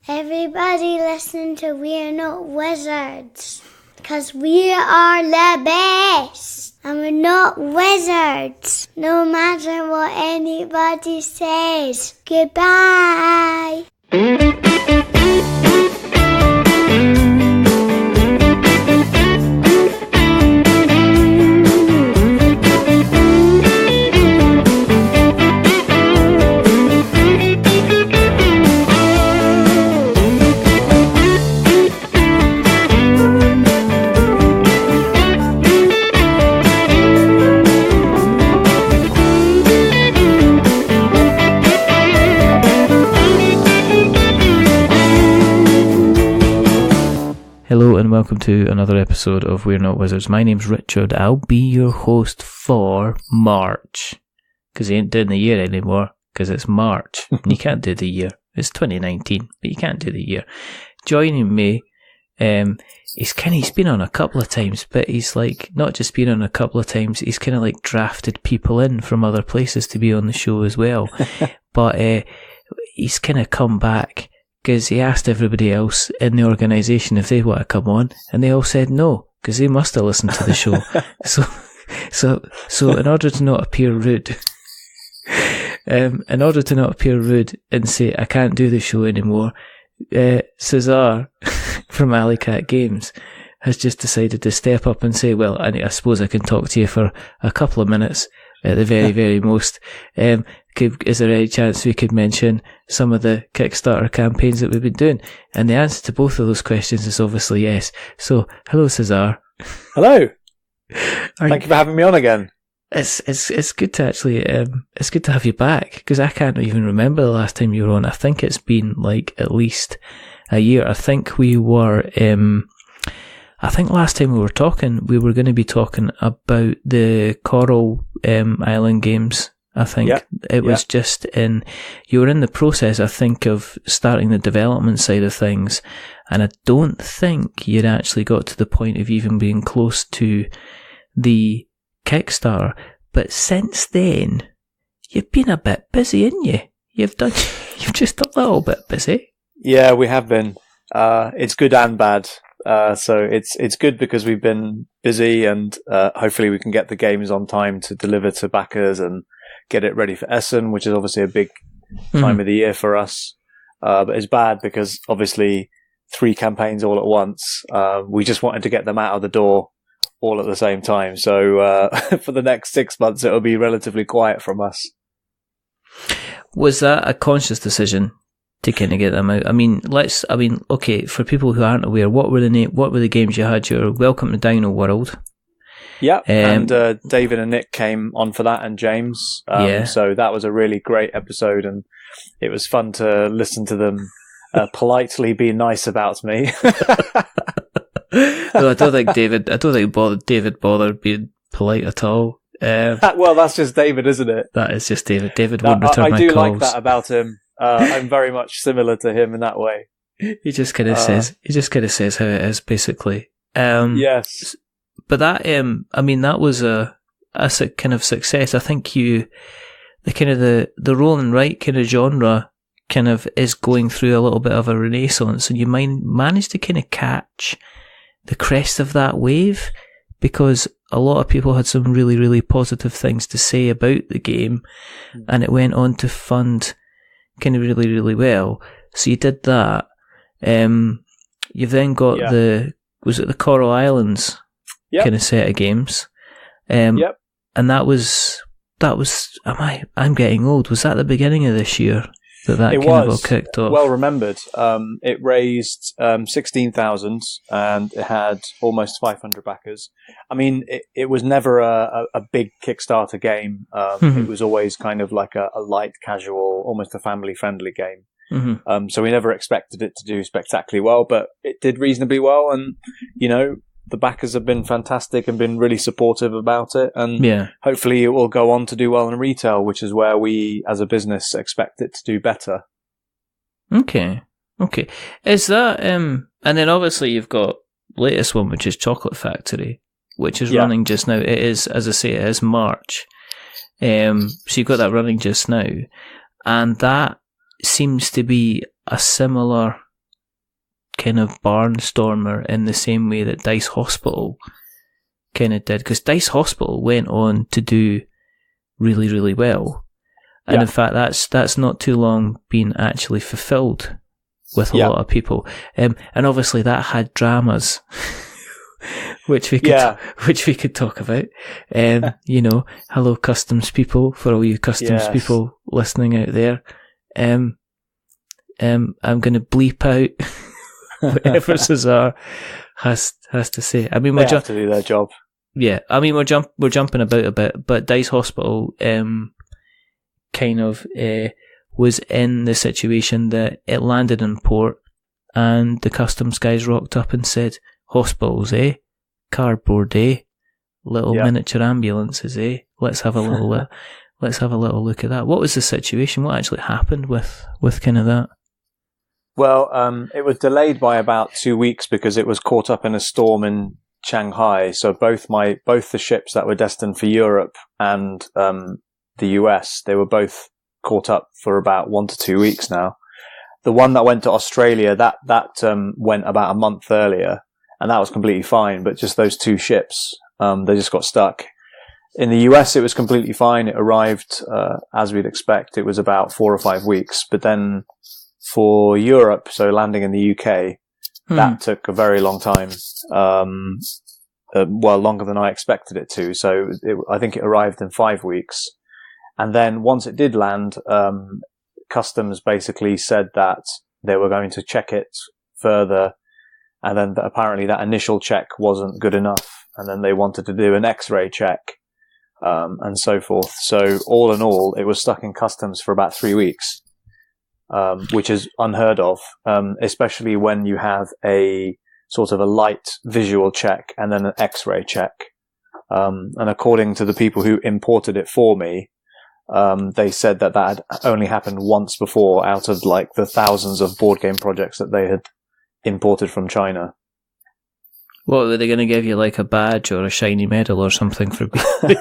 Everybody listen to We're Not Wizards, because we are the best, and we're not wizards, no matter what anybody says. Goodbye. Hello and welcome to another episode of We're Not Wizards. My name's Richard. I'll be your host for March. Because he ain't doing the year anymore, because it's March. And you can't do the year. It's 2019, but you can't do the year. Joining me, he's been on a couple of times, but he's like, not just been on a couple of times, he's kind of like drafted people in from other places to be on the show as well. But he's kind of come back because he asked everybody else in the organisation if they want to come on, and they all said no, because they must have listened to the show. So in order to not appear rude, and say I can't do the show anymore, Caezar from Alleycat Games has just decided to step up and say, well, I suppose I can talk to you for a couple of minutes at the very, very most. Is there any chance we could mention some of the Kickstarter campaigns that we've been doing? And the answer to both of those questions is obviously yes. So, hello, Caezar. Hello. Thank you for having me on again. It's good to actually, it's good to have you back, because I can't even remember the last time you were on. I think it's been like at least a year. I think we were, last time we were talking, we were going to be talking about the Coral Island games. I think it was just you were in the process, I think, of starting the development side of things, and I don't think you'd actually got to the point of even being close to the Kickstarter. But since then, you've been a bit busy, ain't you? You've just a little bit busy. Yeah, we have been. It's good and bad. So it's good because we've been busy, and hopefully we can get the games on time to deliver to backers and get it ready for Essen, which is obviously a big time of the year for us. But it's bad because obviously 3 campaigns all at once. We just wanted to get them out of the door all at the same time. So for the next 6 months, it'll be relatively quiet from us. Was that a conscious decision to kind of get them out? Okay, for people who aren't aware, what were the games you had? Your Welcome to Dino World. Yeah, and David and Nick came on for that, and James. So that was a really great episode, and it was fun to listen to them politely be nice about me. No, I don't think David bothered being polite at all. Well, that's just David, isn't it? That is just David. David won't return my calls. I do like that about him. I'm very much similar to him in that way. He just kind of says how it is, basically. Yes. But that, that was a kind of success. I think the roll and write kind of genre kind of is going through a little bit of a renaissance, and you managed to kind of catch the crest of that wave, because a lot of people had some really, really positive things to say about the game, and it went on to fund kind of really, really well. So you did that. You've then got the Coral Islands kind of set of games. And that was I'm getting old. Was that the beginning of this year that kind of all kicked off? Well remembered. It raised 16,000 and it had almost 500 backers. I mean, it was never a big Kickstarter game. It was always kind of like a light, casual, almost a family-friendly game. So we never expected it to do spectacularly well, but it did reasonably well. And, the backers have been fantastic and been really supportive about it. And hopefully it will go on to do well in retail, which is where we, as a business, expect it to do better. Okay. Is that, and then obviously you've got latest one, which is Chocolate Factory, which is running just now. It is, as I say, it is March. So you've got that running just now. And that seems to be a similar kind of barnstormer in the same way that Dice Hospital kind of did, because Dice Hospital went on to do really, really well. And in fact, that's not too long been actually fulfilled with a lot of people. And obviously that had dramas, which we could talk about. You know, hello customs people, for all you customs people listening out there. I'm going to bleep out whatever Caezar has to say. I mean, they have to do their job. Yeah, I mean, we're jumping about a bit, but Dice Hospital kind of was in the situation that it landed in port, and the customs guys rocked up and said, "Hospitals, eh? Cardboard, eh? Little miniature ambulances, eh? Let's have a little let's have a little look at that." What was the situation? What actually happened with kind of that? Well, it was delayed by about 2 weeks because it was caught up in a storm in Shanghai. So both the ships that were destined for Europe and the US, they were both caught up for about 1 to 2 weeks now. The one that went to Australia, that went about a month earlier, and that was completely fine. But just those 2 ships, they just got stuck. In the US, it was completely fine. It arrived as we'd expect. It was about 4 or 5 weeks. But then for Europe, so landing in the UK, that took a very long time. Well, longer than I expected it to. So I think it arrived in 5 weeks. And then once it did land, customs basically said that they were going to check it further. And then apparently that initial check wasn't good enough. And then they wanted to do an X-ray check, and so forth. So all in all, it was stuck in customs for about 3 weeks, which is unheard of, especially when you have a sort of a light visual check and then an X-ray check. And according to the people who imported it for me, they said that had only happened once before out of like the thousands of board game projects that they had imported from China. What, were they going to give you, like a badge or a shiny medal or something for being?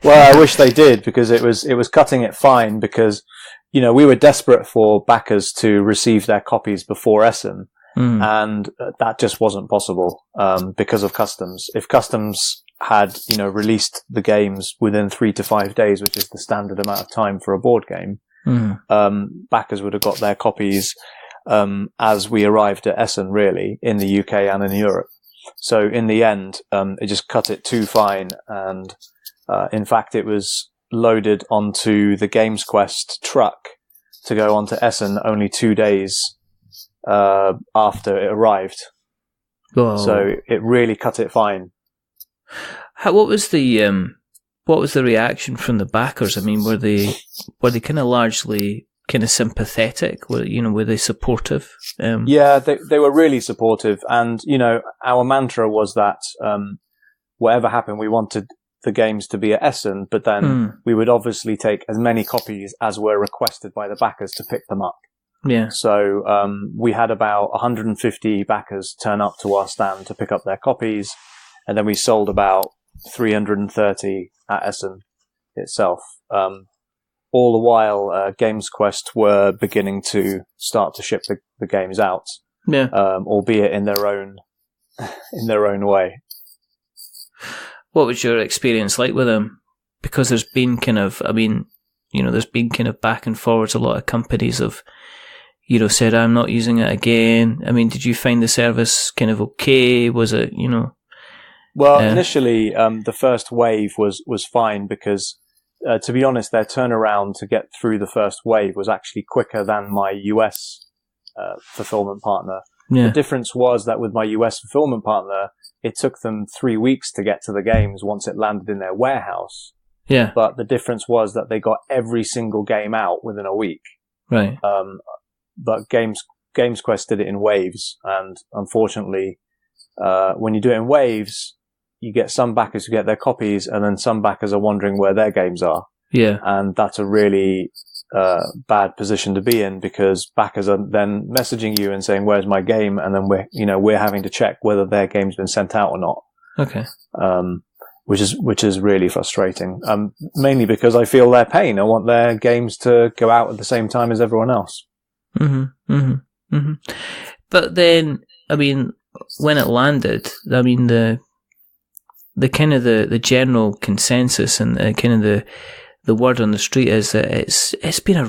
Well, I wish they did, because it was cutting it fine, because, you know, we were desperate for backers to receive their copies before Essen, and that just wasn't possible because of customs. If customs had, you know, released the games within 3 to 5 days, which is the standard amount of time for a board game, backers would have got their copies as we arrived at Essen, really, in the UK and in Europe. So in the end, it just cut it too fine, and in fact, it was loaded onto the Games Quest truck to go onto Essen only 2 days after it arrived. Whoa. So it really cut it fine. What was the reaction from the backers? I mean, were they kind of largely kind of sympathetic? Were they supportive? Yeah, they were really supportive, and you know, our mantra was that whatever happened, we wanted the games to be at Essen, but then we would obviously take as many copies as were requested by the backers to pick them up. Yeah. So we had about 150 backers turn up to our stand to pick up their copies, and then we sold about 330 at Essen itself. All the while, Games Quest were beginning to start to ship the games out, albeit in their own way. What was your experience like with them? Because there's been kind of, there's been kind of back and forwards. A lot of companies have, said, "I'm not using it again." I mean, did you find the service kind of okay? Was it, Well, initially, the first wave was fine, because to be honest, their turnaround to get through the first wave was actually quicker than my US fulfillment partner. Yeah. The difference was that with my US fulfillment partner, it took them 3 weeks to get to the games once it landed in their warehouse. Yeah. But the difference was that they got every single game out within a week. Right. But Games Quest did it in waves, and unfortunately, when you do it in waves, you get some backers who get their copies, and then some backers are wondering where their games are. Yeah. And that's a really bad position to be in, because backers are then messaging you and saying, "Where's my game?" And then we're having to check whether their game's been sent out or not. Okay. Which is really frustrating. Mainly because I feel their pain. I want their games to go out at the same time as everyone else. Mm-hmm. Mm-hmm. Mm-hmm. But then, I mean, when it landed, I mean, the kind of the general consensus and kind of the word on the street is that it's kind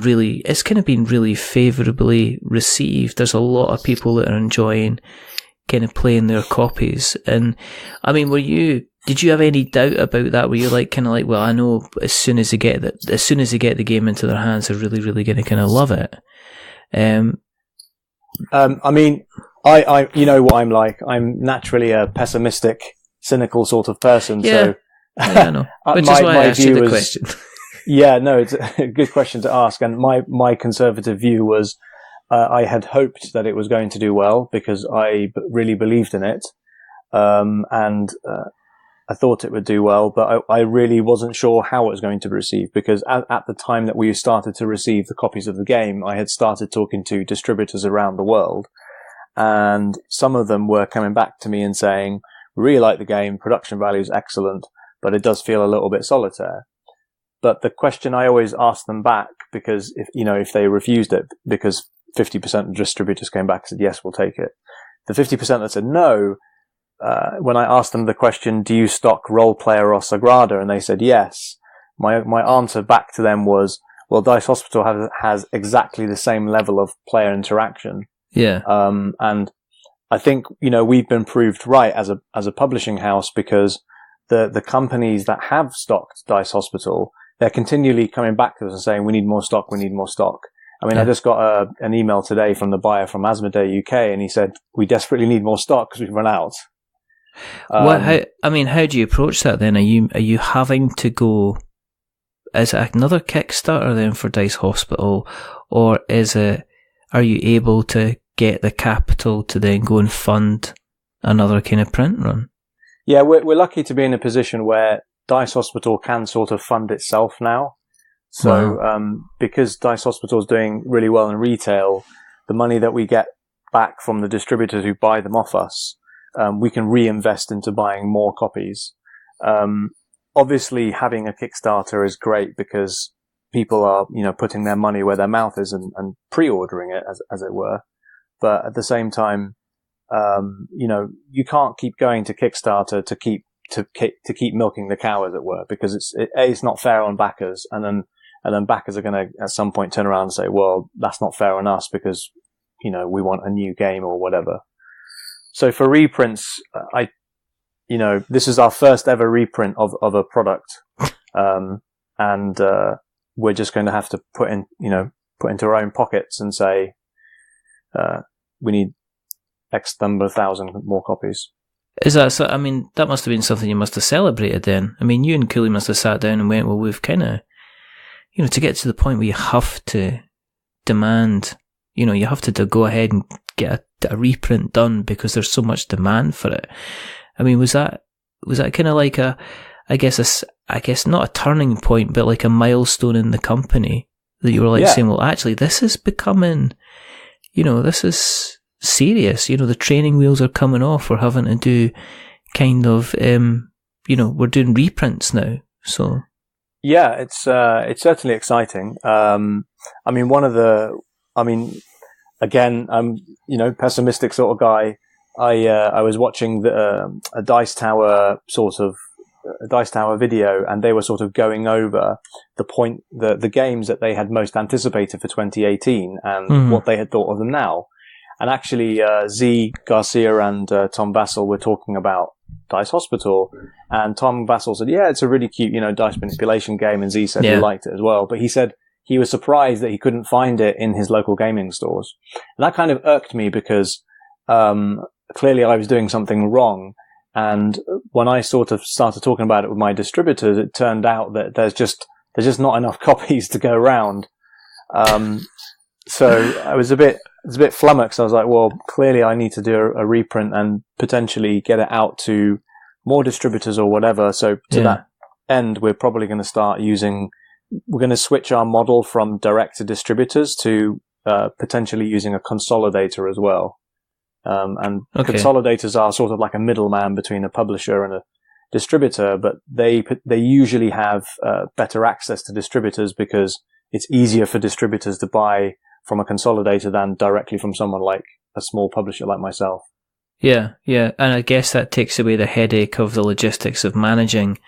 of been really favourably received. There's a lot of people that are enjoying kind of playing their copies. And I mean, did you have any doubt about that? Were you like, kind of like, well, I know as soon as they get the game into their hands, they're really, really going to kind of love it. I mean, I you know what I'm like. I'm naturally a pessimistic, cynical sort of person. Yeah. So I know. Which is why I asked you the question. Yeah, no, it's a good question to ask. And my conservative view was, I had hoped that it was going to do well because I really believed in it. And I thought it would do well, but I really wasn't sure how it was going to be received because at the time that we started to receive the copies of the game, I had started talking to distributors around the world, and some of them were coming back to me and saying, we really like the game, production value is excellent, but it does feel a little bit solitaire. But the question I always asked them back, because if they refused it, because 50% of distributors came back and said, yes, we'll take it. The 50% that said no, when I asked them the question, do you stock Role Player or Sagrada? And they said yes. My answer back to them was, well, Dice Hospital has exactly the same level of player interaction. Yeah. And I think, we've been proved right as a publishing house because the companies that have stocked Dice Hospital, they're continually coming back to us and saying, we need more stock, we need more stock. I mean, I just got an email today from the buyer from Asmodee UK, and he said, we desperately need more stock because we've run out. How do you approach that then? Are you having to go, is it another Kickstarter then for Dice Hospital, or are you able to get the capital to then go and fund another kind of print run? Yeah, we're lucky to be in a position where Dice Hospital can sort of fund itself now. So, because Dice Hospital is doing really well in retail, the money that we get back from the distributors who buy them off us, we can reinvest into buying more copies. Obviously, having a Kickstarter is great because people are, putting their money where their mouth is and pre-ordering it, as it were. But at the same time, you can't keep going to Kickstarter to keep milking the cow, as it were, because it's not fair on backers, and then backers are going to at some point turn around and say, well, that's not fair on us because, we want a new game or whatever. So for reprints, this is our first ever reprint of a product. And we're just going to have to put into our own pockets and say, we need X number of thousand more copies. Is that so? I mean, that must have been something you must have celebrated then. I mean, you and Cooley must have sat down and went, well, we've kind of, to get to the point where you have to demand, you have to go ahead and get a reprint done because there's so much demand for it. I mean, was that kind of like I guess not a turning point, but like a milestone in the company that you were like saying, well, actually, this is becoming, this is serious. The training wheels are coming off. We're having to do kind of, we're doing reprints now. So yeah, it's certainly exciting. Again, I'm pessimistic sort of guy. I was watching a Dice Tower video, and they were sort of going over the games that they had most anticipated for 2018 and what they had thought of them now. And actually, Z Garcia and Tom Vassell were talking about Dice Hospital, and Tom Vassell said, yeah, it's a really cute, dice manipulation game, and Z said he liked it as well. But he said he was surprised that he couldn't find it in his local gaming stores. And that kind of irked me because clearly I was doing something wrong. And when I sort of started talking about it with my distributors, it turned out that there's just not enough copies to go around. So I was a bit flummoxed. I was like, well, clearly I need to do a reprint and potentially get it out to more distributors or whatever. So to that end, we're probably going to we're going to switch our model from direct to distributors to potentially using a consolidator as well. Consolidators are sort of like a middleman between a publisher and a distributor, but they usually have better access to distributors because it's easier for distributors to buy from a consolidator than directly from someone like a small publisher like myself. Yeah, and I guess that takes away the headache of the logistics of managing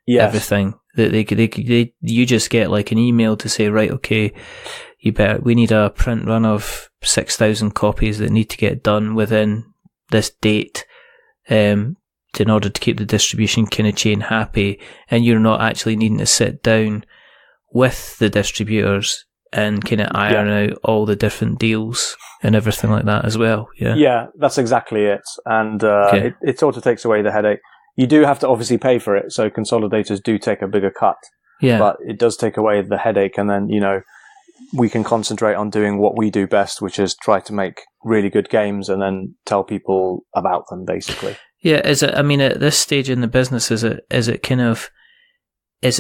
everything. That you just get like an email to say, right, okay, we need a print run of 6,000 copies that need to get done within this date, in order to keep the distribution kind of chain happy, and you're not actually needing to sit down with the distributors and kind of iron out all the different deals and everything like that as well. Yeah, that's exactly it. And it sort of takes away the headache. You do have to obviously pay for it, so consolidators do take a bigger cut. Yeah. But it does take away the headache, and then, we can concentrate on doing what we do best, which is try to make really good games and then tell people about them, basically. Yeah, at this stage in the business, is it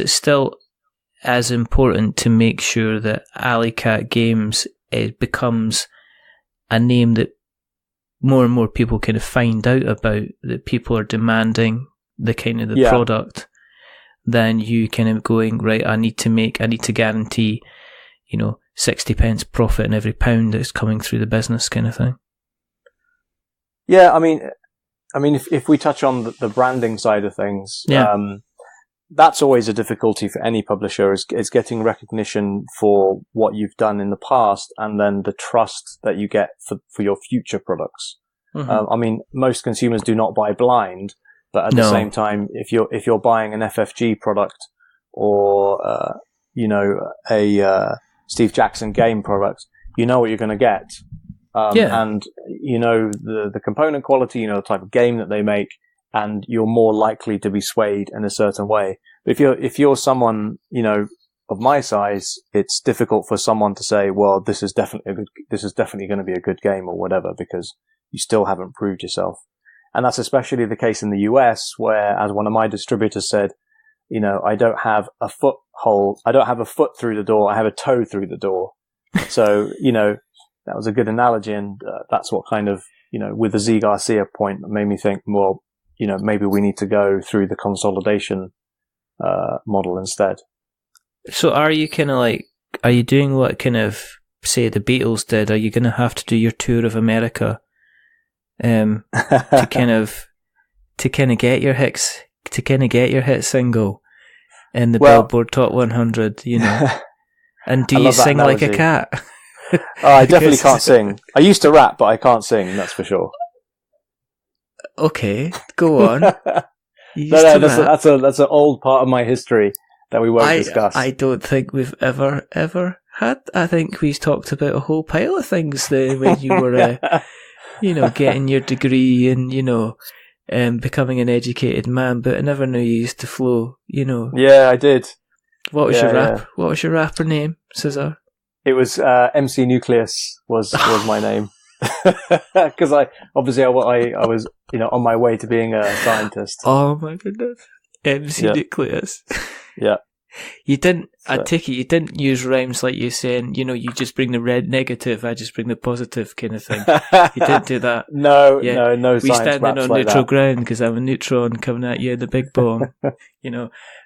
still as important to make sure that Alley Cat Games becomes a name that more and more people kind of find out about, that people are demanding the kind of the product, than you kind of going, right, I need to guarantee, 60 pence profit in every pound that's coming through the business kind of thing? Yeah, if we touch on the branding side of things, that's always a difficulty for any publisher, is getting recognition for what you've done in the past, and then the trust that you get for your future products. Mm-hmm. Most consumers do not buy blind, but at the same time, if you're buying an FFG product or a Steve Jackson game product, you know what you're going to get. And the component quality, the type of game that they make, and you're more likely to be swayed in a certain way. But if you're someone, of my size, it's difficult for someone to say, well, this is definitely going to be a good game or whatever, because you still haven't proved yourself. And that's especially the case in the US, where, as one of my distributors said, I don't have a foot through the door, I have a toe through the door. So, that was a good analogy, and that's what kind of, with the Z Garcia point, made me think, well, maybe we need to go through the consolidation model instead. So are you are you doing what kind of, say, the Beatles did? Are you going to have to do your tour of America to kind of get your hit single in the Billboard Top 100, And do you sing like a cat? I definitely can't sing. I used to rap, but I can't sing, that's for sure. Okay, go on. That's an old part of my history that we won't discuss. I don't think we've ever had. I think we've talked about a whole pile of things there when you were, getting your degree and, becoming an educated man. But I never knew you used to flow. Yeah, I did. What was your rap? What was your rapper name, Caezar? It was MC Nucleus was my name. Because I was on my way to being a scientist. Oh my goodness, MC Nucleus. Yeah, you didn't. I take it you didn't use rhymes like you saying, you just bring the red negative, I just bring the positive kind of thing. You didn't do that. No. We standing on like neutral ground because I'm a neutron coming at you in the big bomb.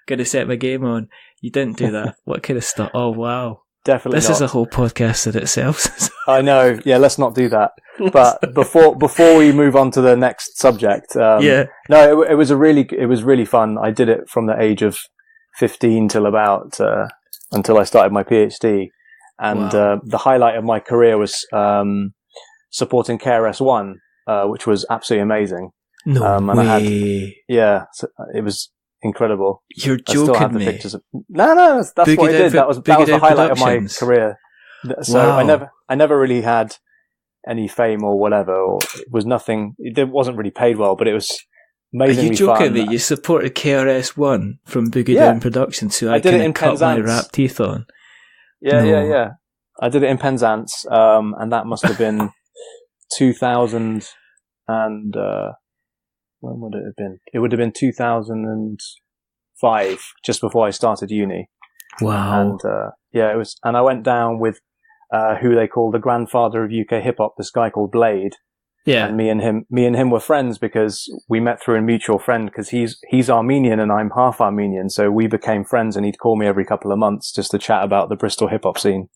Going to set my game on. You didn't do that. What kind of stuff? Oh wow. Definitely this not. is a whole podcast in itself. I know. Yeah, let's not do that. But before we move on to the next subject, no, it was really fun. I did it from the age of 15 till about until I started my PhD, and the highlight of my career was supporting KRS-One, which was absolutely amazing. No way. So it was incredible. You're joking, I still have the me. pictures of... No, that's Boogie what I did. That was the highlight of my career. So I never really had any fame or whatever, or it was nothing. It wasn't really paid well, but it was amazingly fun. Are you joking me? You supported KRS-One from Boogie Down Productions, who I kind cut my rap teeth on. Yeah. I did it in Penzance, and that must have been 2000 and... when would it have been? It would have been 2005, just before I started uni. Wow. And it was. And I went down with who they call the grandfather of UK hip hop, this guy called Blade. Yeah. And me and him were friends because we met through a mutual friend. Because he's Armenian and I'm half Armenian, so we became friends. And he'd call me every couple of months just to chat about the Bristol hip hop scene.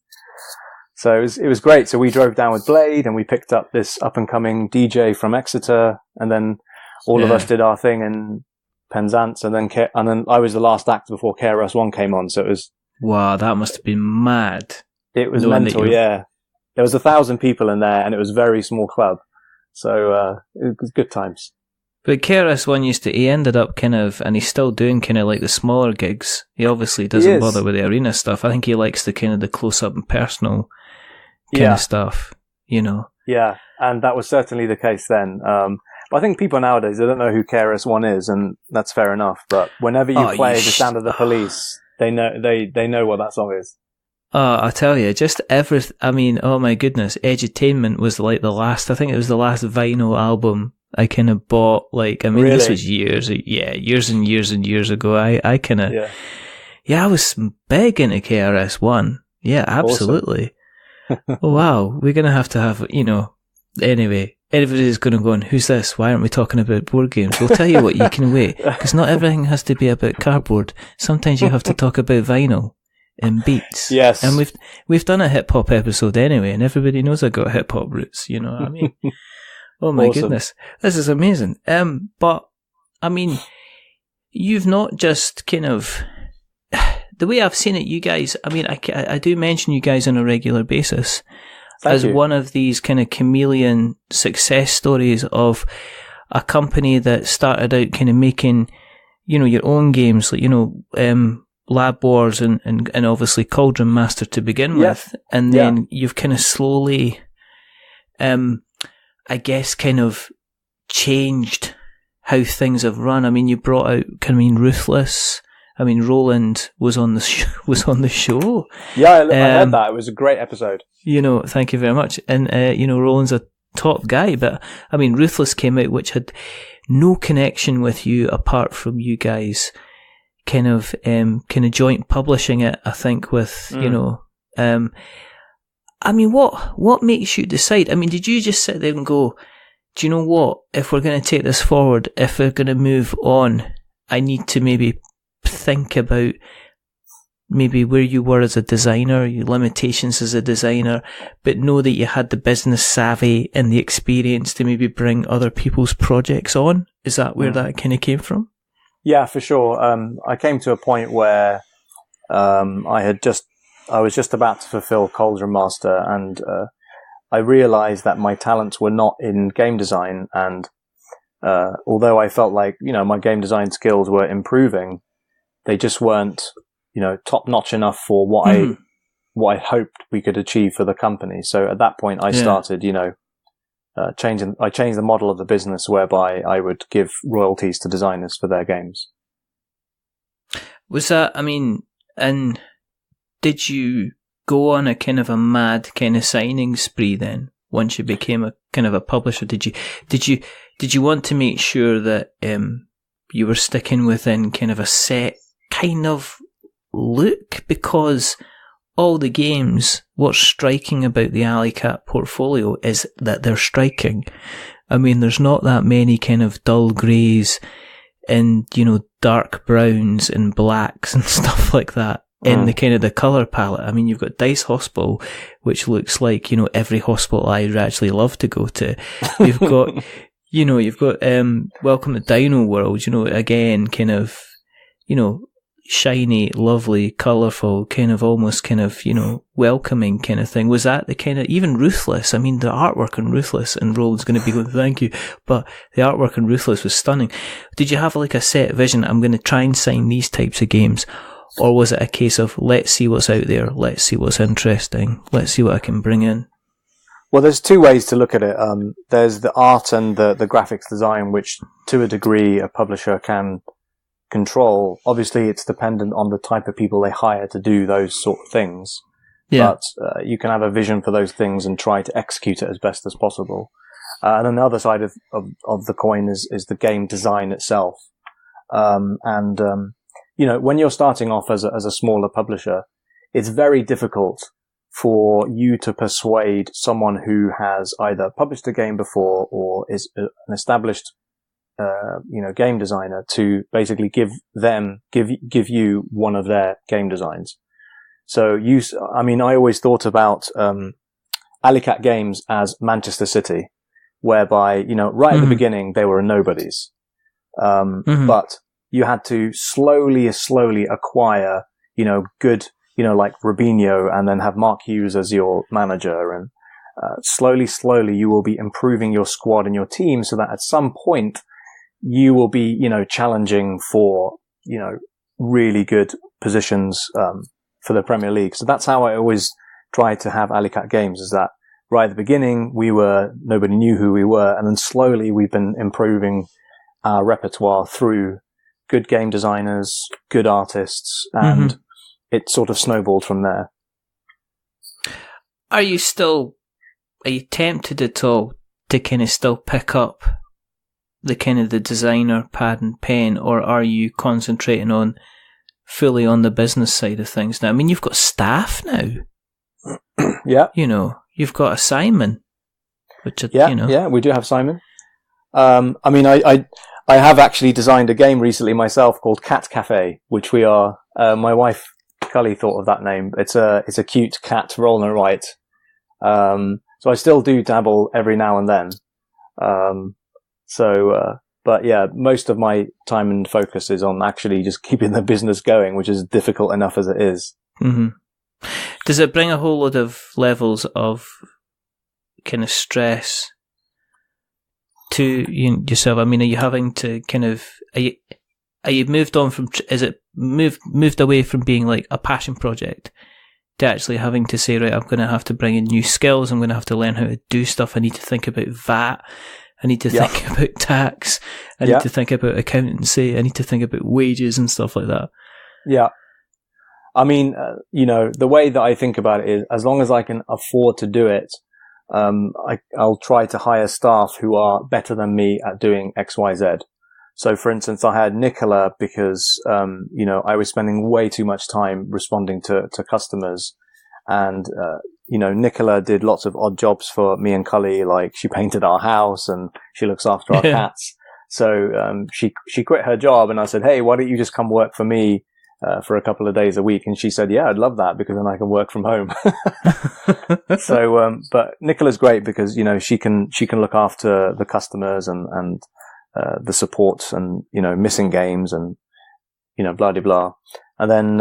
So it was great. So we drove down with Blade, and we picked up this up and coming DJ from Exeter, and then all of us did our thing in Penzance, and then I was the last act before KRS-One came on. So it was wow, that must have been mad. It was mental, yeah. There was 1,000 people in there, and it was a very small club. So it was good times. But KRS-One he ended up kind of, and he's still doing kind of like the smaller gigs. He obviously doesn't bother with the arena stuff. I think he likes the kind of the close-up and personal kind of stuff, you know. Yeah, and that was certainly the case then. But I think people nowadays, they don't know who KRS-One is, and that's fair enough. But whenever you play The Sound of the Police, they know what that song is. I tell you, oh my goodness, Edutainment was like the last vinyl album I kind of bought. Like, I mean, really? This was years and years ago. I kind of, I was big into KRS-One. Yeah, absolutely. Awesome. Oh, wow, we're going to have, you know, anyway, everybody's going to go on, who's this? Why aren't we talking about board games? We'll tell you what, you can wait, because not everything has to be about cardboard. Sometimes you have to talk about vinyl. And beats. Yes. And we've done a hip hop episode anyway, and everybody knows I got hip hop roots, you know what I mean? Oh my goodness. This is amazing. But I mean, you've not just kind of, the way I've seen it, you guys, I mean, I do mention you guys on a regular basis as one of these kind of chameleon success stories of a company that started out kind of making, you know, your own games, like, you know, Lab Wars and obviously Cauldron Master to begin with, and then you've kind of slowly, I guess, kind of changed how things have run. I mean, you brought out, Ruthless. I mean, Roland was on the show. Yeah, I heard that. It was a great episode. You know, thank you very much. And you know, Roland's a top guy, but I mean, Ruthless came out, which had no connection with you apart from you guys kind of joint publishing it, I think, with, you know, I mean, what makes you decide? I mean, did you just sit there and go, do you know what, if we're going to take this forward, if we're going to move on, I need to maybe think about maybe where you were as a designer, your limitations as a designer, but know that you had the business savvy and the experience to maybe bring other people's projects on? Is that where that kind of came from? Yeah, for sure. I came to a point where I was just about to fulfill Cauldron Master, and I realized that my talents were not in game design. And although I felt like, you know, my game design skills were improving, they just weren't, you know, top notch enough for what I hoped we could achieve for the company. So at that point, I started, you know, I changed the model of the business whereby I would give royalties to designers for their games. Was that, I mean, and did you go on a kind of a mad kind of signing spree then once you became a kind of a publisher? Did you want to make sure that you were sticking within kind of a set kind of look? Because all the games, what's striking about the Alley Cat portfolio is that they're striking. I mean, there's not that many kind of dull greys and, you know, dark browns and blacks and stuff like that in the kind of the colour palette. I mean, you've got Dice Hospital, which looks like, you know, every hospital I'd actually love to go to. You've got, you know, Welcome to Dino World, you know, again, kind of, you know, shiny, lovely, colourful, kind of almost kind of, you know, welcoming kind of thing. Was that the kind of, even Ruthless, I mean, the artwork on Ruthless, and Roland's going to be going, thank you, but the artwork on Ruthless was stunning. Did you have like a set vision, I'm going to try and sign these types of games? Or was it a case of, let's see what's out there, let's see what's interesting, let's see what I can bring in? Well, there's two ways to look at it. There's the art and the graphics design, which to a degree a publisher can control. Obviously, it's dependent on the type of people they hire to do those sort of things. Yeah. But you can have a vision for those things and try to execute it as best as possible. And then the other side of the coin is the game design itself. You know, when you're starting off as a smaller publisher, it's very difficult for you to persuade someone who has either published a game before or is an established you know, game designer to basically give you one of their game designs. So I always thought about Alicat Games as Manchester City, whereby, right at the beginning, they were nobodies. But you had to slowly acquire, good, like Robinho, and then have Mark Hughes as your manager. And slowly, you will be improving your squad and your team so that at some point you will be, challenging for, really good positions for the Premier League. So that's how I always tried to have Alicat Games, is that right at the beginning, nobody knew who we were. And then slowly we've been improving our repertoire through good game designers, good artists, and it sort of snowballed from there. Are you tempted at all to kind of still pick up the kind of the designer pad and pen, or are you concentrating fully on the business side of things now? I mean, you've got staff now. Yeah. You've got a Simon, which Yeah, we do have Simon. I have actually designed a game recently myself called Cat Cafe, which we are. My wife Cully thought of that name. It's a cute cat roll and write. So I still do dabble every now and then. But yeah, most of my time and focus is on actually just keeping the business going, which is difficult enough as it is. Mm-hmm. Does it bring a whole lot of levels of kind of stress to yourself? I mean, are you having to kind of, are you moved on from, is it moved away from being like a passion project to actually having to say, right, I'm going to have to bring in new skills, I'm going to have to learn how to do stuff, I need to think about VAT, I need to think about tax, I need to think about accountancy, I need to think about wages and stuff like that? Yeah. I mean, the way that I think about it is, as long as I can afford to do it, I'll try to hire staff who are better than me at doing X, Y, Z. So, for instance, I had Nicola because, I was spending way too much time responding to customers. And, Nicola did lots of odd jobs for me and Cully, like she painted our house and she looks after our cats. So, she quit her job and I said, hey, why don't you just come work for me? For a couple of days a week, and she said, "Yeah, I'd love that because then I can work from home." So, but Nicola's great because she can look after the customers and the support and missing games and blah de blah. And then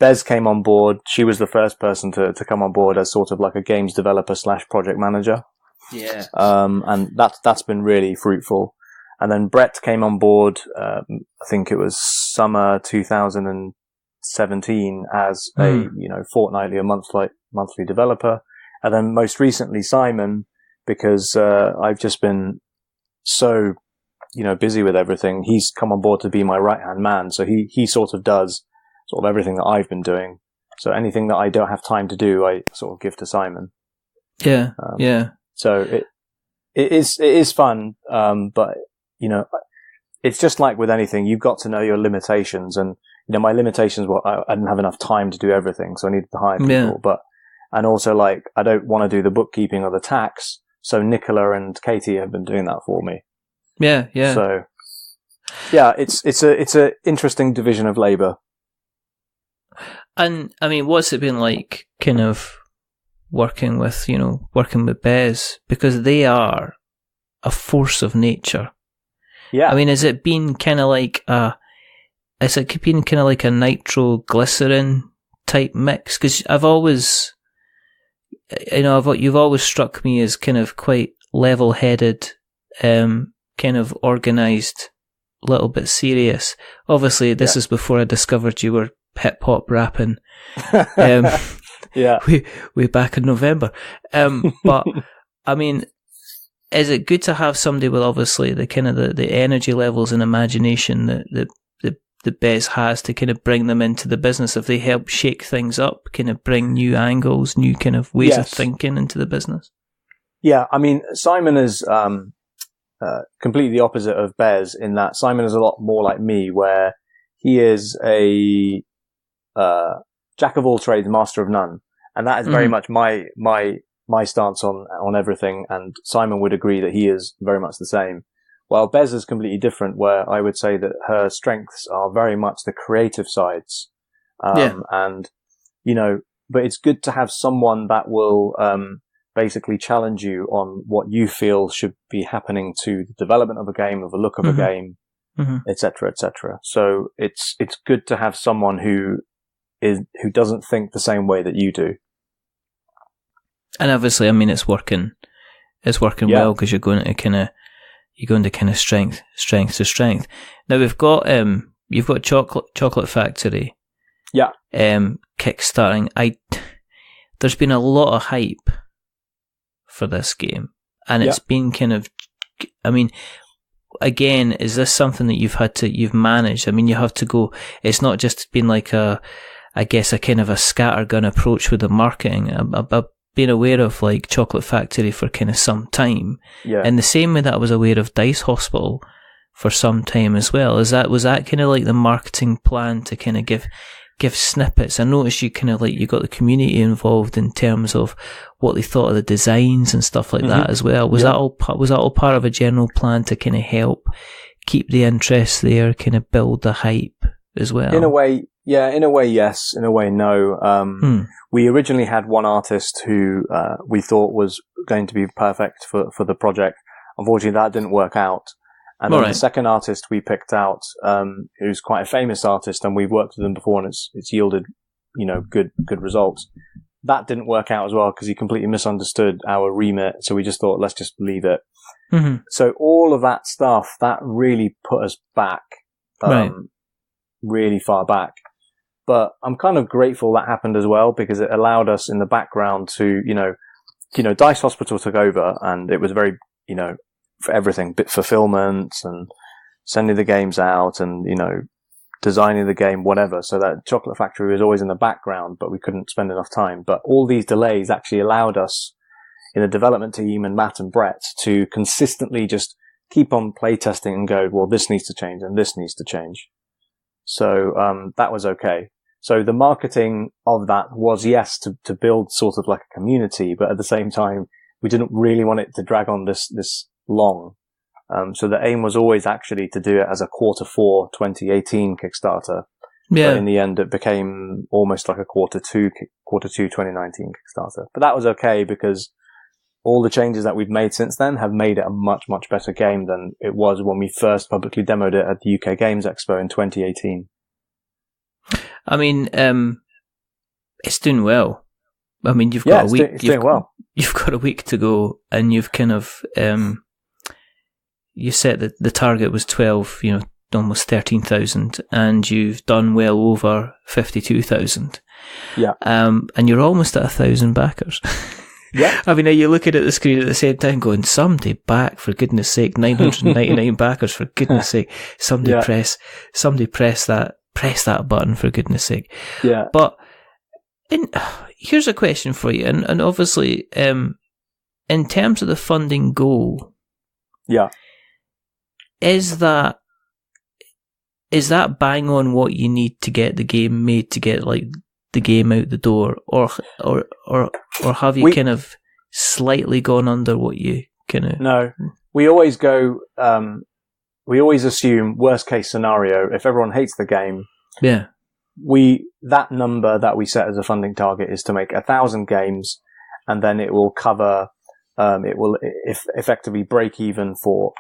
Bez came on board. She was the first person to come on board as sort of like a games developer / project manager. Yeah. And that's been really fruitful. And then Brett came on board, I think it was summer 2017 as a, fortnightly or monthly developer. And then most recently Simon, because, I've just been so, busy with everything. He's come on board to be my right-hand man. So he sort of does sort of everything that I've been doing. So anything that I don't have time to do, I sort of give to Simon. Yeah. Yeah. So it is fun. But, it's just like with anything, you've got to know your limitations. And, my limitations were I didn't have enough time to do everything. So I needed to hire people. Yeah. And also like, I don't want to do the bookkeeping or the tax. So Nicola and Katie have been doing that for me. Yeah. Yeah. So yeah, it's a interesting division of labor. And I mean, what's it been like kind of working with Bez? Because they are a force of nature. Yeah. I mean, has it been kind of like a nitroglycerin type mix? Because I've always, you've always struck me as kind of quite level-headed, kind of organised, a little bit serious. Obviously, this is before I discovered you were hip-hop rapping. Way back in November. But, I mean, is it good to have somebody with obviously the kind of the energy levels and imagination that Bez has to kind of bring them into the business? If they help shake things up, kind of bring new angles, new kind of ways of thinking into the business? Yeah, I mean, Simon is completely the opposite of Bez in that Simon is a lot more like me, where he is a jack of all trades, master of none. And that is very much my stance on everything, and Simon would agree that he is very much the same. While Bez is completely different, where I would say that her strengths are very much the creative sides. And but it's good to have someone that will basically challenge you on what you feel should be happening to the development of a game, of the look of a game, etc., etc. So it's good to have someone who doesn't think the same way that you do. And obviously, I mean, it's working well, because you're going to kind of strength to strength. Now we've got you've got Chocolate Factory. Yeah. Kickstarting. There's been a lot of hype for this game, and it's been kind of, I mean, again, is this something that you've managed? I mean, you have to go, it's not just been like a kind of a scattergun approach with the marketing. I've been aware of like Chocolate Factory for kind of some time. Yeah. In the same way that I was aware of Dice Hospital for some time as well. Was that kind of like the marketing plan to kind of give snippets? I noticed you kind of like, you got the community involved in terms of what they thought of the designs and stuff like that as well. Was that all part of a general plan to kind of help keep the interest there, kind of build the hype as well? In a way, yeah. In a way, yes. In a way, no. We originally had one artist who we thought was going to be perfect for the project. Unfortunately, that didn't work out. And then the second artist we picked out, who's quite a famous artist, and we've worked with him before, and it's yielded, good results. That didn't work out as well because he completely misunderstood our remit. So we just thought, let's just leave it. So all of that stuff, that really put us back, really far back. But I'm kind of grateful that happened as well, because it allowed us in the background to, Dice Hospital took over, and it was very, for everything, bit fulfillment and sending the games out and, designing the game, whatever. So that Chocolate Factory was always in the background, but we couldn't spend enough time. But all these delays actually allowed us in the development team and Matt and Brett to consistently just keep on playtesting and go, well, this needs to change and this needs to change. So, that was okay. So the marketing of that was, yes, to build sort of like a community, but at the same time, we didn't really want it to drag on this long. So the aim was always actually to do it as a Q4 2018 Kickstarter. Yeah. But in the end, it became almost like a Q2 2019 Kickstarter. But that was okay, because all the changes that we've made since then have made it a much, much better game than it was when we first publicly demoed it at the UK Games Expo in 2018. I mean, it's doing well. I mean, you've got a week. It's doing well. You've got a week to go, and you've kind of you set that the target was 12, almost 13,000, and you've done well over 52,000. Yeah. And you're almost at 1,000 backers. Yeah. I mean, you look at the screen at the same time going, somebody back, for goodness sake, 999 backers, for goodness sake. Somebody press that button, for goodness sake. Yeah. But here's a question for you, and obviously, in terms of the funding goal, is that bang on what you need to get the game made, to get like the game out the door, or have you kind of slightly gone under what you kind of? No, we always go. We always assume worst case scenario. If everyone hates the game, that number that we set as a funding target is to make 1,000 games, and then it will cover. It will effectively break even for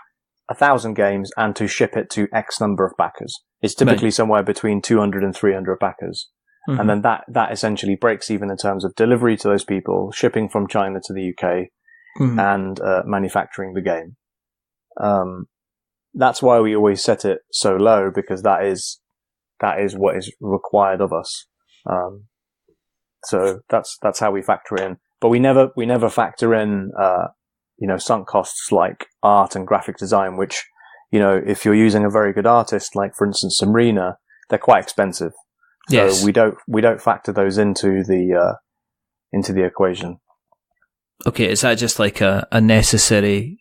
1,000 games, and to ship it to X number of backers. It's typically somewhere between 200 and 300 backers. Mm-hmm. And then that essentially breaks even in terms of delivery to those people, shipping from China to the UK, and manufacturing the game. That's why we always set it so low, because that is what is required of us. So that's how we factor in. But we never factor in sunk costs like art and graphic design, which, if you're using a very good artist, like for instance Sabrina, they're quite expensive. So we don't factor those into the equation. Okay, is that just like a necessary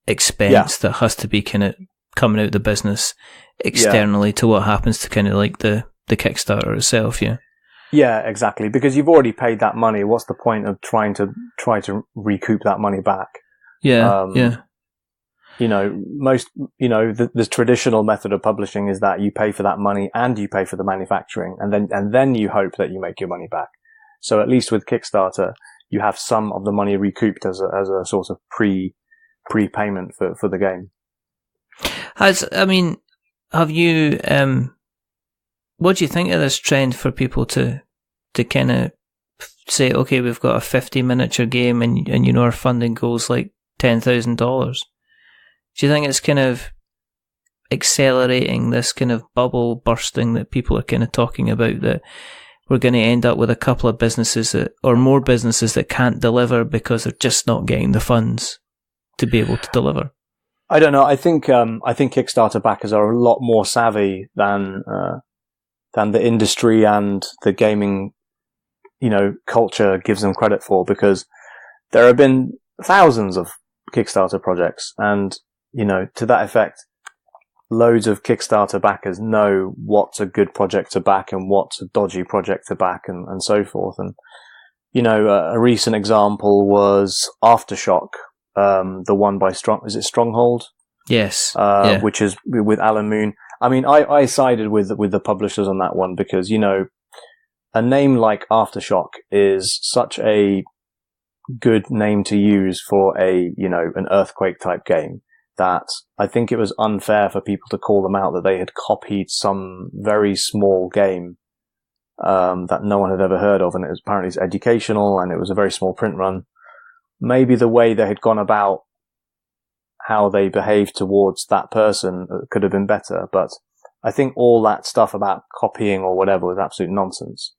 expense that has to be kind of coming out of the business externally to what happens to kind of like the Kickstarter itself? Yeah, exactly. Because you've already paid that money. What's the point of try to recoup that money back? the traditional method of publishing is that you pay for that money and you pay for the manufacturing, and then you hope that you make your money back. So at least with Kickstarter, you have some of the money recouped as a sort of prepayment for the game. Have you, what do you think of this trend for people to kind of say, okay, we've got a 50 miniature game and our funding goes like $10,000? Do you think it's kind of accelerating this kind of bubble bursting that people are kind of talking about, that we're going to end up with a couple of businesses or more businesses that can't deliver because they're just not getting the funds to be able to deliver? I don't know. I think Kickstarter backers are a lot more savvy than the industry and the gaming, culture gives them credit for, because there have been thousands of Kickstarter projects, and to that effect, loads of Kickstarter backers know what's a good project to back and what's a dodgy project to back, and so forth. And a recent example was Aftershock, the one by Stronghold? Yes. Yeah. Which is with Alan Moon. I mean, I sided with the publishers on that one because, a name like Aftershock is such a good name to use for an earthquake type game that I think it was unfair for people to call them out that they had copied some very small game that no one had ever heard of, and it was apparently educational and it was a very small print run. Maybe the way they had gone about how they behaved towards that person could have been better, but I think all that stuff about copying or whatever was absolute nonsense.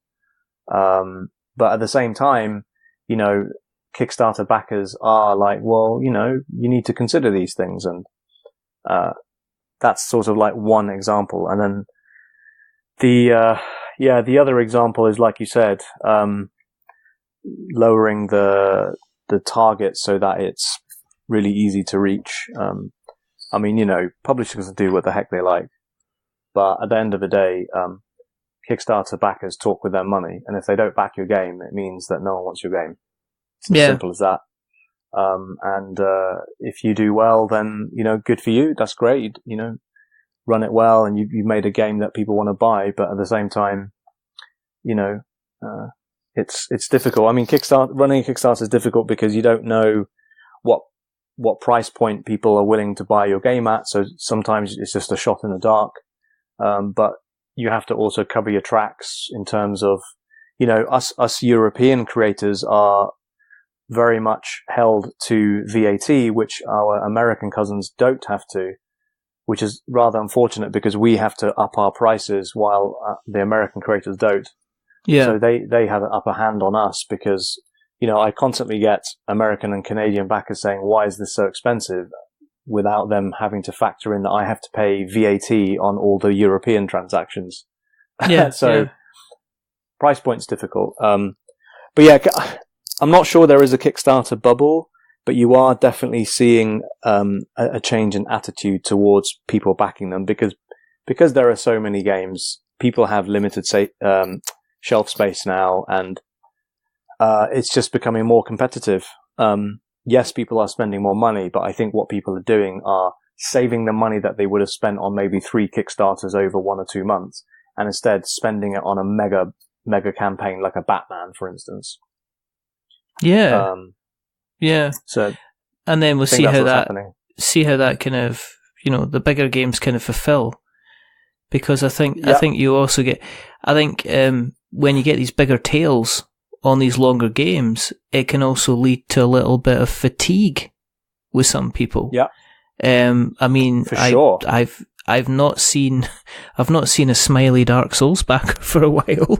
But at the same time, Kickstarter backers are like, well, you need to consider these things, and that's sort of like one example. And then the other example is, like you said, lowering the target so that it's really easy to reach. Publishers can do what the heck they like, but at the end of the day, Kickstarter backers talk with their money, and if they don't back your game, it means that no one wants your game. It's as simple as that. And if you do well, then good for you. That's great. Run it well, and you've made a game that people want to buy. But at the same time, it's difficult. I mean, running a Kickstarter is difficult because you don't know what price point people are willing to buy your game at. So sometimes it's just a shot in the dark. But you have to also cover your tracks in terms of, us European creators are very much held to VAT, which our American cousins don't have to, which is rather unfortunate because we have to up our prices while the American creators don't. Yeah. So they have an upper hand on us because, I constantly get American and Canadian backers saying, why is this so expensive? Without them having to factor in that I have to pay VAT on all the European transactions. Yeah. Price point's difficult. But yeah, I'm not sure there is a Kickstarter bubble, but you are definitely seeing a change in attitude towards people backing them because there are so many games. People have limited shelf space now, and it's just becoming more competitive. Yes, people are spending more money, but I think what people are doing are saving the money that they would have spent on maybe 3 Kickstarters over 1 or 2 months, and instead spending it on a mega campaign like a Batman, for instance. Yeah. Yeah. So, and then we'll see how that kind of, the bigger games kind of fulfill, because I think you also get, when you get these bigger tails on these longer games, it can also lead to a little bit of fatigue with some people. Yeah. For sure. I've not seen a smiley Dark Souls back for a while,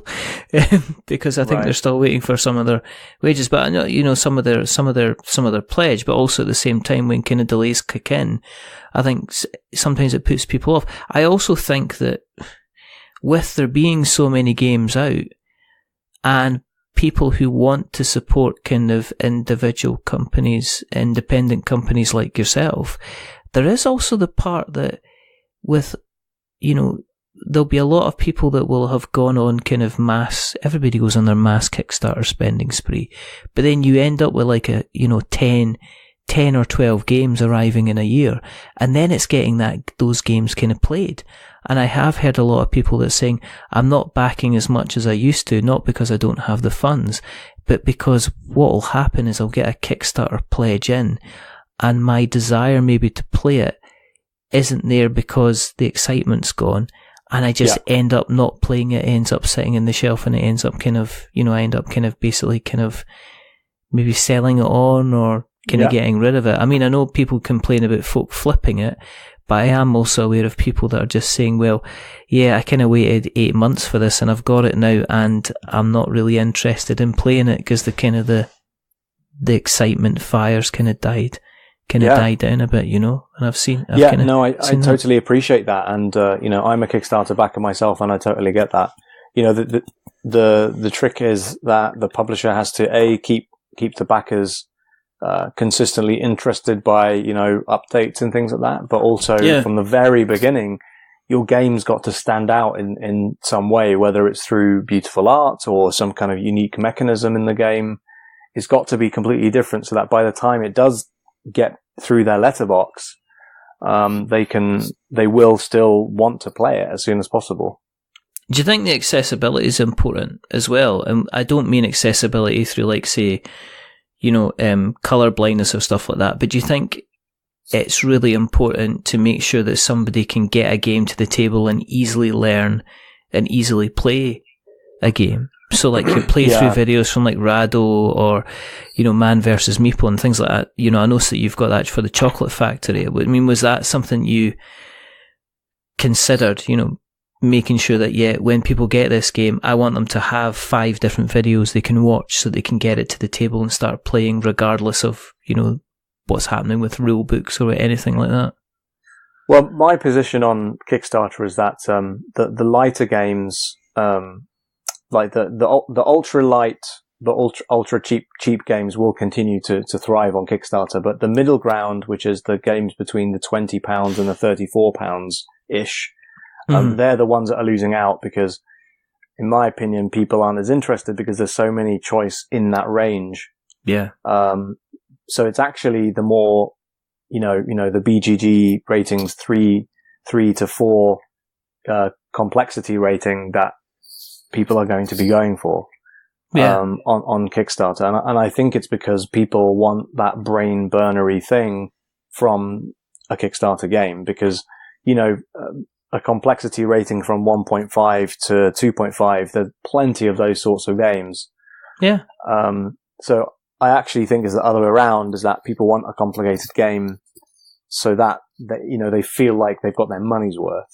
because I think they're still waiting for some of their wages. But I know, some of their pledge. But also at the same time, when kind of delays kick in, I think sometimes it puts people off. I also think that with there being so many games out, and people who want to support kind of individual companies, independent companies like yourself, there is also the part that with, there'll be a lot of people that will have gone on kind of everybody goes on their mass Kickstarter spending spree, but then you end up with like a, 10, 10 or 12 games arriving in a year, and then it's getting those games kind of played. And I have heard a lot of people that are saying, I'm not backing as much as I used to, not because I don't have the funds, but because what will happen is I'll get a Kickstarter pledge in, and my desire maybe to play it isn't there because the excitement's gone, and I just end up not playing it. It ends up sitting in the shelf, and it ends up kind of, I end up kind of basically kind of maybe selling it on or kind of getting rid of it. I mean, I know people complain about folk flipping it, but I am also aware of people that are just saying, well, I kind of waited 8 months for this and I've got it now and I'm not really interested in playing it because the kind of the excitement fires kind of died down a bit, and I totally appreciate that. And, I'm a Kickstarter backer myself and I totally get that. The trick is that the publisher has to keep the backers consistently interested by updates and things like that, but also from the very beginning your game's got to stand out in some way, whether it's through beautiful art or some kind of unique mechanism in the game. It's got to be completely different so that by the time it does get through their letterbox, they will still want to play it as soon as possible. Do you think the accessibility is important as well? And I don't mean accessibility through, like, say, colour blindness or stuff like that, but do you think it's really important to make sure that somebody can get a game to the table and easily learn and easily play a game? So, like, your playthrough videos from, like, Rado or, Man vs. Meeple and things like that. I noticed that you've got that for the Chocolate Factory. I mean, was that something you considered, making sure that, when people get this game, I want them to have 5 different videos they can watch so they can get it to the table and start playing regardless of, what's happening with rule books or anything like that? Well, my position on Kickstarter is that the lighter games, like the ultra light, the ultra cheap games will continue to thrive on Kickstarter, but the middle ground, which is the games between the £20 and the £34-ish, they're the ones that are losing out because, in my opinion, people aren't as interested because there's so many choice in that range. Yeah. So it's actually the more, the BGG ratings 3 to 4 complexity rating that people are going to be going for on Kickstarter. And I think it's because people want that brain burnery thing from a Kickstarter game because, a complexity rating from 1.5 to 2.5, there's plenty of those sorts of games. Yeah. So I actually think it's the other way around, is that people want a complicated game so that they feel like they've got their money's worth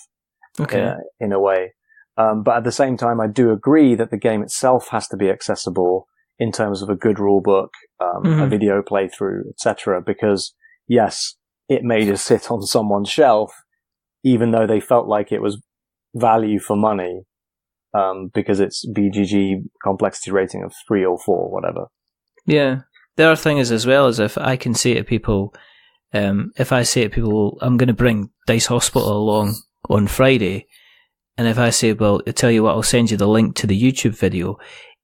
in a way. But at the same time, I do agree that the game itself has to be accessible in terms of a good rule book, a video playthrough, etc. Because yes, it may just sit on someone's shelf, even though they felt like it was value for money, because it's BGG complexity rating of 3 or 4, whatever. Yeah. The other thing is, as well, as if I can say to people, I'm going to bring Dice Hospital along on Friday, and if I say, well, I tell you what, I'll send you the link to the YouTube video,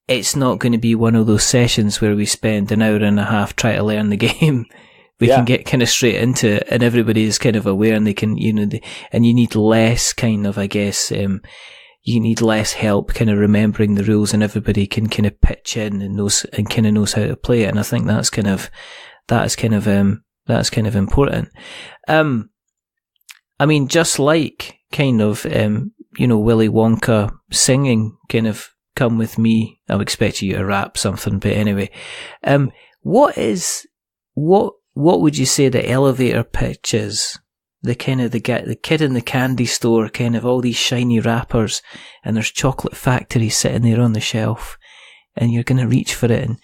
it's not going to be one of those sessions where we spend an hour and a half trying to learn the game. We can get kind of straight into it, and everybody is kind of aware, and they can, and you need less kind of, I guess, you need less help kind of remembering the rules, and everybody can kind of pitch in and knows how to play it. And I think that's kind of important. I mean, just like kind of, Willy Wonka singing kind of Come With Me, I'm expecting you to rap something, but anyway, what would you say the elevator pitch is? The kind of the kid in the candy store, kind of all these shiny wrappers, and there's Chocolate Factory sitting there on the shelf, and you're going to reach for it, and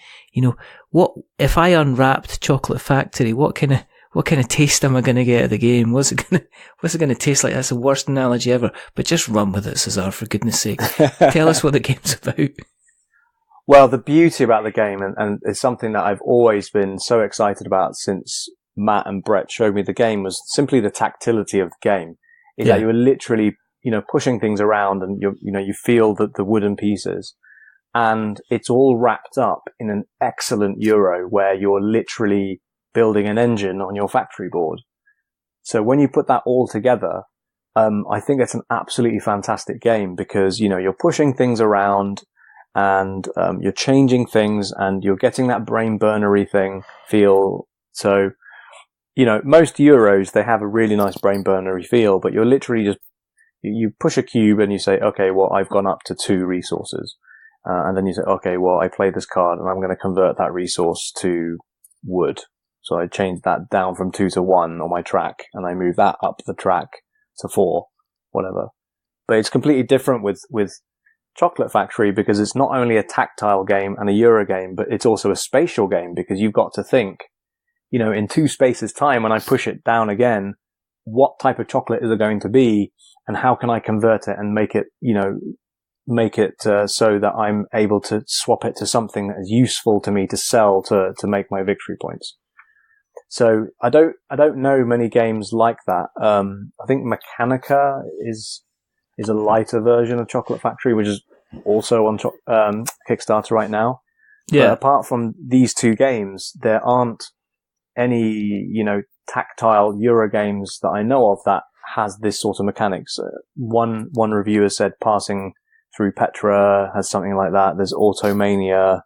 what if I unwrapped Chocolate Factory? What kind of taste am I going to get at the game? What's it going to taste like? That's the worst analogy ever, but just run with it, Caezar, for goodness sake. Tell us what the game's about. Well, the beauty about the game, and it's something that I've always been so excited about since Matt and Brett showed me the game, was simply the tactility of the game. Is that you're literally, pushing things around, and you feel the wooden pieces, and it's all wrapped up in an excellent Euro where you're literally building an engine on your factory board. So when you put that all together, I think it's an absolutely fantastic game because, you're pushing things around and you're changing things and you're getting that brain burnery feel. So, most Euros, they have a really nice brain burnery feel, but you're literally just, you push a cube and you say, okay, well, I've gone up to 2 resources. And then you say, okay, well, I play this card and I'm going to convert that resource to wood. So I change that down from 2 to 1 on my track and I move that up the track to 4, whatever. But it's completely different with Chocolate Factory because it's not only a tactile game and a Euro game, but it's also a spatial game because you've got to think, in 2 spaces time when I push it down again, what type of chocolate is it going to be and how can I convert it and make it, so that I'm able to swap it to something that is useful to me to sell to make my victory points. So I don't know many games like that. I think Mechanica is a lighter version of Chocolate Factory, which is also on Kickstarter right now. Yeah. But apart from these 2 games, there aren't any, tactile Euro games that I know of that has this sort of mechanics. One reviewer said Passing Through Petra has something like that. There's Automania,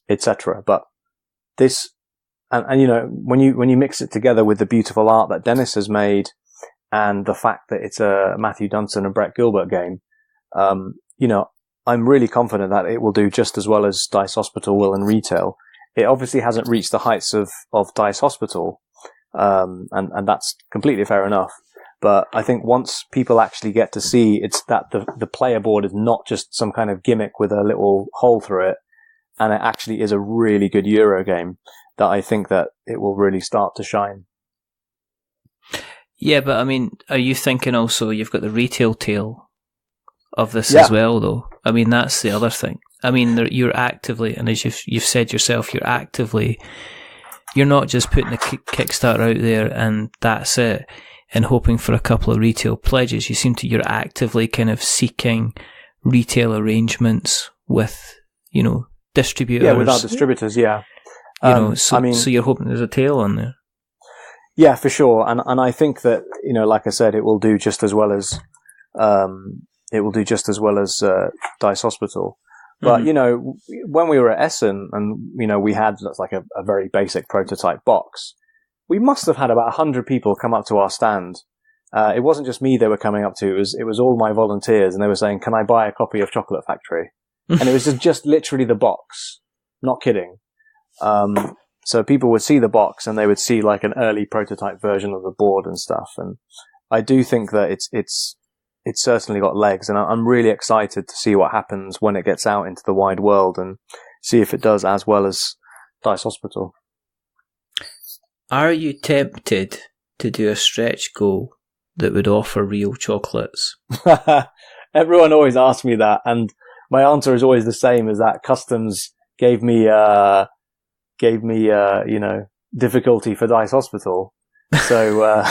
etc. But this, and when you mix it together with the beautiful art that Dennis has made, and the fact that it's a Matthew Dunson and Brett Gilbert game, I'm really confident that it will do just as well as Dice Hospital will in retail. It obviously hasn't reached the heights of Dice Hospital, and that's completely fair enough. But I think once people actually get to see it's that the player board is not just some kind of gimmick with a little hole through it, and it actually is a really good Euro game, that I think that it will really start to shine. Yeah, but I mean, are you thinking also you've got the retail tail of this as well, though? I mean, that's the other thing. I mean, you're actively, and as you've said yourself, you're not just putting the Kickstarter out there and that's it, and hoping for a couple of retail pledges. You're actively kind of seeking retail arrangements with, distributors. Yeah, with our distributors, yeah. So you're hoping there's a tail on there. Yeah, for sure. And I think that, like I said, it will do just as well as, Dice Hospital. But, when we were at Essen and, we had like a very basic prototype box, we must have had about 100 people come up to our stand. It wasn't just me they were coming up to, it was all my volunteers, and they were saying, can I buy a copy of Chocolate Factory? And it was just literally the box. Not kidding. So people would see the box and they would see like an early prototype version of the board and stuff. And I do think that it's certainly got legs, and I'm really excited to see what happens when it gets out into the wide world and see if it does as well as Dice Hospital. Are you tempted to do a stretch goal that would offer real chocolates? Everyone always asks me that, and my answer is always the same: is that customs gave me difficulty for Dice Hospital. So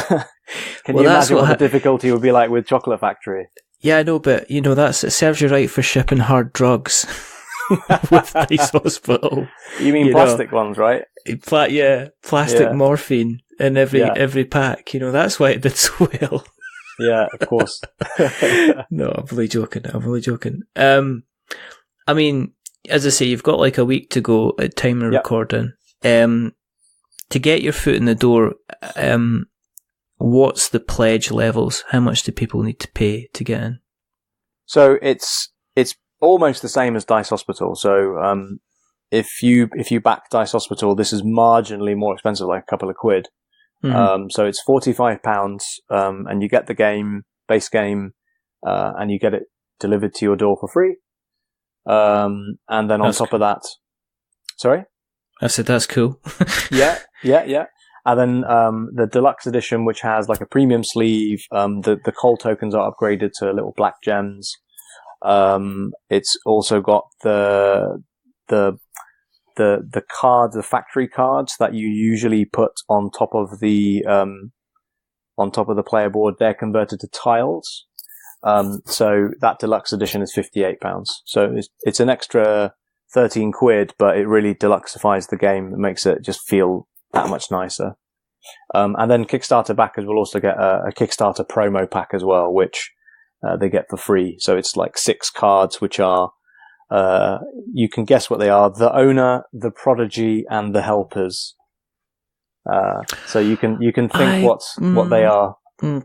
can you imagine what the difficulty would be like with Chocolate Factory? Yeah, I know, but it serves you right for shipping hard drugs with Dice Hospital. You mean plastic ones, right? Plastic morphine in every pack. That's why it did so well. Yeah, of course. No, I'm really joking. I mean, as I say, you've got like a week to go at time of recording. To get your foot in the door, what's the pledge levels? How much do people need to pay to get in? So it's almost the same as Dice Hospital. So if you back Dice Hospital, this is marginally more expensive, like a couple of quid. Mm-hmm. So it's £45, and you get the base game, and you get it delivered to your door for free. And then on top of that, sorry? I said that's cool. Yeah. And then the deluxe edition, which has like a premium sleeve, the coal tokens are upgraded to little black gems. It's also got the cards, the factory cards that you usually put on top of the player board. They're converted to tiles. So that deluxe edition is £58. So it's an extra 13 quid, but it really deluxifies the game. It makes it just feel that much nicer. And then Kickstarter backers will also get a Kickstarter promo pack as well, which they get for free. So it's like 6 cards, which are, you can guess what they are: the owner, the prodigy, and the helpers. So you can think what they are.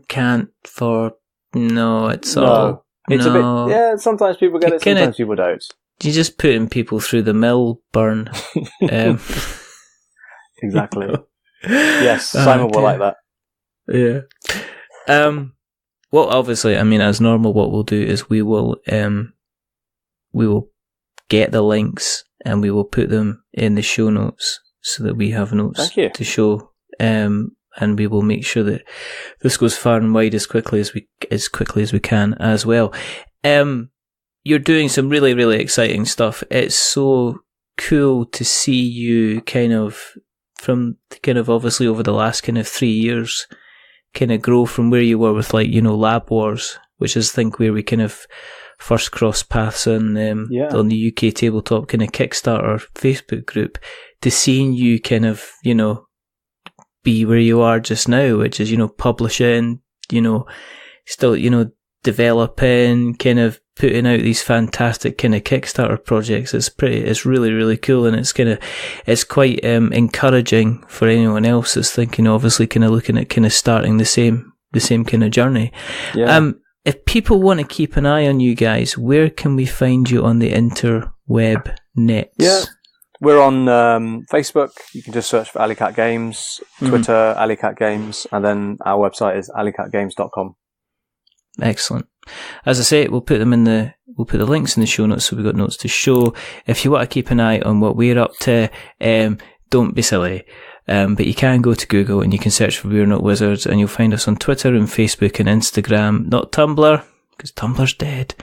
Can't for no, it's no. all. It's no. a bit, yeah, sometimes people get it, sometimes people don't. You're just putting people through the mill burn. Exactly. Yes, Simon will like that. Yeah. Well, obviously, I mean, as normal, what we'll do is we will get the links and we will put them in the show notes so that we have notes to show. And we will make sure that this goes far and wide as quickly as we can as well. You're doing some really, really exciting stuff. It's so cool to see you kind of obviously over the last kind of 3 years kind of grow from where you were with, like, you know, Lab Wars, which is, I think, where we kind of first crossed paths on the UK tabletop kind of Kickstarter Facebook group, to seeing you kind of, you know, be where you are just now, which is, you know, publishing, you know, still, you know, developing, kind of putting out these fantastic kind of Kickstarter projects. It's really, really cool, and it's quite encouraging for anyone else that's thinking, obviously, kind of looking at kind of starting the same kind of journey. Yeah. If people want to keep an eye on you guys, where can we find you on the interweb nets? Yeah. We're on Facebook. You can just search for Alleycat Games, Twitter, Alleycat Games, and then our website is alleycatgames.com. Excellent. As I say, we'll put the links in the show notes, so we've got notes to show. If you want to keep an eye on what we're up to, don't be silly. But you can go to Google and you can search for We're Not Wizards, and you'll find us on Twitter and Facebook and Instagram, not Tumblr, because Tumblr's dead.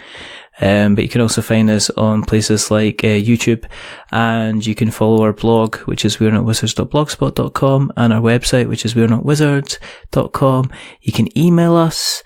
But you can also find us on places like YouTube, and you can follow our blog, which is we'renotwizards.blogspot.com, and our website, which is we'renotwizards.com. You can email us,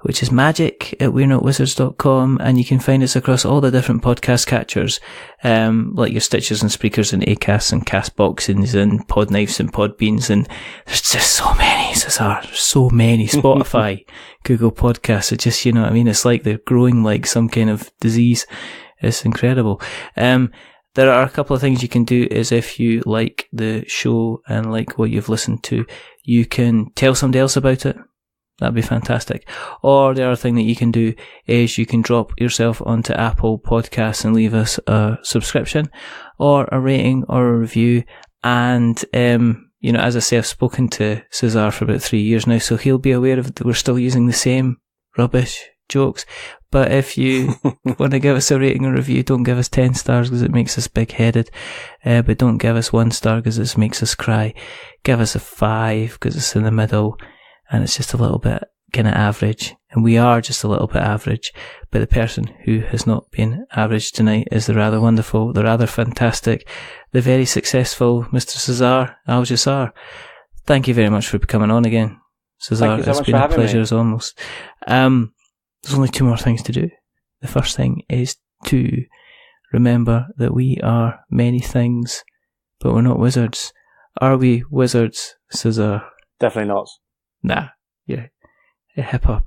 which is magic@we'renotwizards.com, and you can find us across all the different podcast catchers, like your Stitchers and Spreakers and Acasts and Castboxes and Podknives and Podbeans, and there's just so many, Caezar. There's so many. Spotify, Google Podcasts, it just, you know what I mean? It's like they're growing like some kind of disease. It's incredible. There are a couple of things you can do. Is if you like the show and like what you've listened to, you can tell somebody else about it. That'd be fantastic. Or the other thing that you can do is you can drop yourself onto Apple Podcasts and leave us a subscription or a rating or a review. And, you know, as I say, I've spoken to Caezar for about 3 years now, so he'll be aware of that we're still using the same rubbish jokes. But if you want to give us a rating or review, don't give us 10 stars because it makes us big-headed. But don't give us 1 star because it makes us cry. Give us a 5 because it's in the middle. And it's just a little bit kind of average. And we are just a little bit average. But the person who has not been average tonight is the rather wonderful, the rather fantastic, the very successful Mr. Caezar Al-Jassar. Thank you very much for coming on again, Caezar. It's been a pleasure as almost. There's only 2 more things to do. The first thing is to remember that we are many things, but we're not wizards. Are we wizards, Caezar? Definitely not. Nah, yeah, a hip hop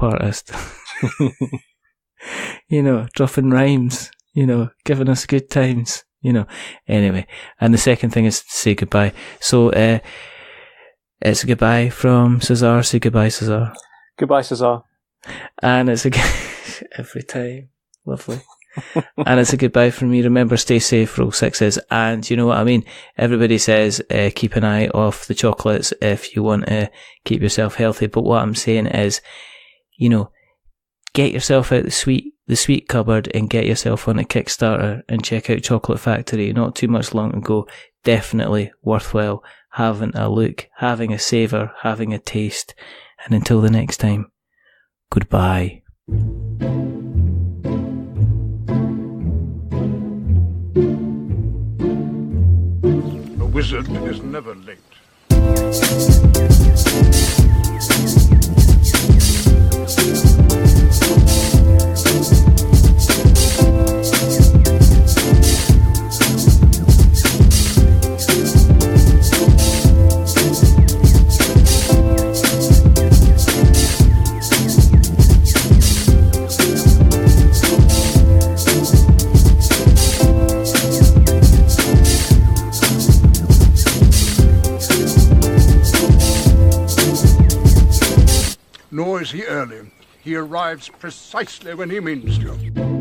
artist. You know, dropping rhymes, you know, giving us good times, you know. Anyway, and the second thing is to say goodbye. So, it's a goodbye from Caezar. Say goodbye, Caezar. Goodbye, Caezar. And it's a every time, lovely. And it's a goodbye from me. Remember, stay safe, roll 6s. And you know what I mean? Everybody says, keep an eye off the chocolates if you want to keep yourself healthy. But what I'm saying is, you know, get yourself out the sweet cupboard and get yourself on a Kickstarter and check out Chocolate Factory. Not too much long ago. Definitely worthwhile having a look, having a savour, having a taste. And until the next time, goodbye. A wizard is never late. Nor is he early. He arrives precisely when he means to.